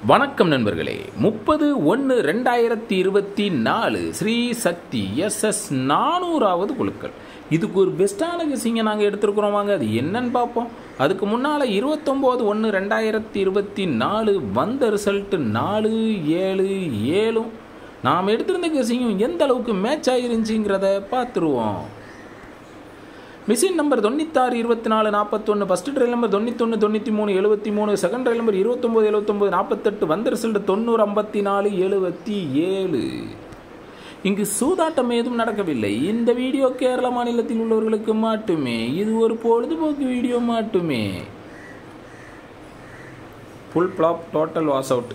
வணக்கம் நண்பர்களே. 30/1/2024 ஸ்ரீ சக்தி SS 400வது குழுக்கள். இதுக்கு ஒரு பெஸ்ட்டான கெஸ்ஸிங்கை நாங்கள் எடுத்துருக்குறோம். வாங்க அது என்னன்னு பார்ப்போம். அதுக்கு முன்னால் 29/1/2024 வந்த ரிசல்ட்டு 4-7-7. நாம் எடுத்திருந்த கெஸ்ஸிங்கும் எந்த அளவுக்கு மேட்ச் ஆகிருந்துச்சிங்கிறத பார்த்துருவோம். Machine number 96-24-41, first trial number 91-93-73, second trial number 29-79-48, வந்த ரிசல்ட் 90-54-77. இங்கு சூதாட்டம் ஏதும் நடக்கவில்லை. இந்த வீடியோ கேரள மாநிலத்தில் உள்ளவர்களுக்கு மட்டுமே. இது ஒரு பொழுதுபோக்கு வீடியோ மட்டுமே. Full flop, totally wash out.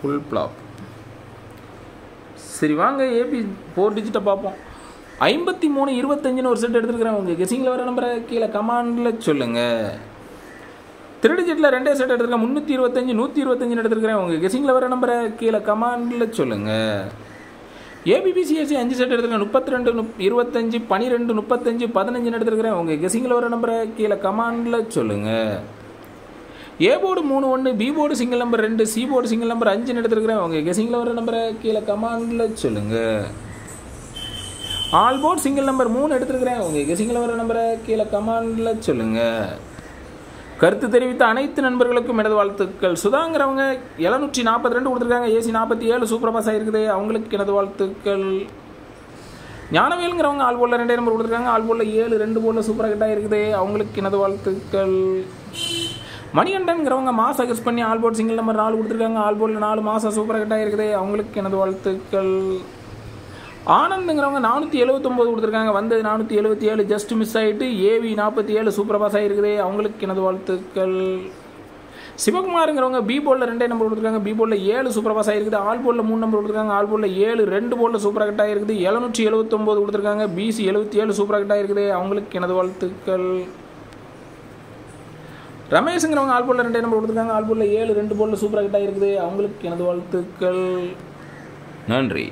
Full flop. சரி வாங்க ஏபி 4 டிஜிட்டை பார்ப்போம். 53-25 ஒரு செட் எடுத்துருக்கிறேன். உங்கள் கெஸிங்கில் வர நம்பரை கீழே கமாண்டில் சொல்லுங்கள். 3 டிஜிட்டில் 2 செட் எடுத்துருக்கேன். 325-125 எடுத்துருக்கிறேன். உங்கள் கெஸிங்கில் வர நம்பரை கீழே கமாண்டில் சொல்லுங்கள். ஏபிபிசிஎஸ்சி 5 செட் எடுத்துருக்கேன். 32-25, 12-35, 15 எடுத்துருக்கிறேன். உங்கள் கெஸிங்கில் வர நம்பரை கீழே கமாண்டில் சொல்லுங்கள். A board 3-1, B board single number 2, C board single number 5 எடுத்துருக்கிறேன். உங்கள் கெஸிங்கில் வர நம்பரை கீழே கமாண்டில் சொல்லுங்கள். ஆல் போர்டு சிங்கிள் நம்பர் 3 எடுத்துருக்கிறேன். உங்கள் கெஸிங்கில் வர நம்பரை கீழே கமாண்டில் சொல்லுங்கள். கருத்து தெரிவித்த அனைத்து நண்பர்களுக்கும் எனது வாழ்த்துக்கள். சுதாங்கிறவங்க 742 கொடுத்துருக்காங்க. ஏசி 47 சூப்பர் பாஸ் ஆகிருக்குது. அவங்களுக்கு எனது வாழ்த்துக்கள். ஞானவேலுங்கிறவங்க ஆல் போர்டில் 2 நம்பர் கொடுத்துருக்காங்க. ஆல் போர்டில் 7 2 போர்டில் சூப்பராக கிட்ட இருக்குது. அவங்களுக்கு எனது வாழ்த்துக்கள். மணிகண்டன்கிறவங்க மாசா கெஸ் பண்ணி ஆல் போர்ட் சிங்கிள் நம்பர் 4 கொடுத்துருக்காங்க. ஆல் போர்டில் 4 மாசம் சூப்பராக கிட்ட இருக்குது. அவங்களுக்கு எனது வாழ்த்துக்கள். ஆனந்துங்கிறவங்க 479 கொடுத்துருக்காங்க. வந்தது 477, ஜஸ்ட் மிஸ் ஆகிட்டு. ஏவி 47 சூப்பர் பாஸ் ஆகிருக்குது. அவங்களுக்கு எனது வாழ்த்துக்கள். சிவகுமாருங்கிறவங்க பி போர்டில் 2 நம்பர் கொடுத்துருக்காங்க. பி போர்டில் 7 சூப்பர் பாஸ் ஆகிருக்குது. ஆல் போர்டில் 3 நம்பர் கொடுத்துருக்காங்க. ஆல் போர்டில் 7 2 போர்டில் சூப்பராக கிட்ட ஆகிருக்குது. 779 கொடுத்துருக்காங்க. பிசி 77 சூப்பராக கிட்ட ஆகிருக்குது. அவங்களுக்கு எனது வாழ்த்துக்கள். ரமேஷுங்கிறவங்க ஆல் போர்டில் 2 நம்பர் கொடுத்துருக்காங்க. ஆல் போர்டில் 7 2 போர்டில் சூப்பராக கிட்ட ஆகிருக்குது. அவங்களுக்கு எனது வாழ்த்துக்கள். நன்றி.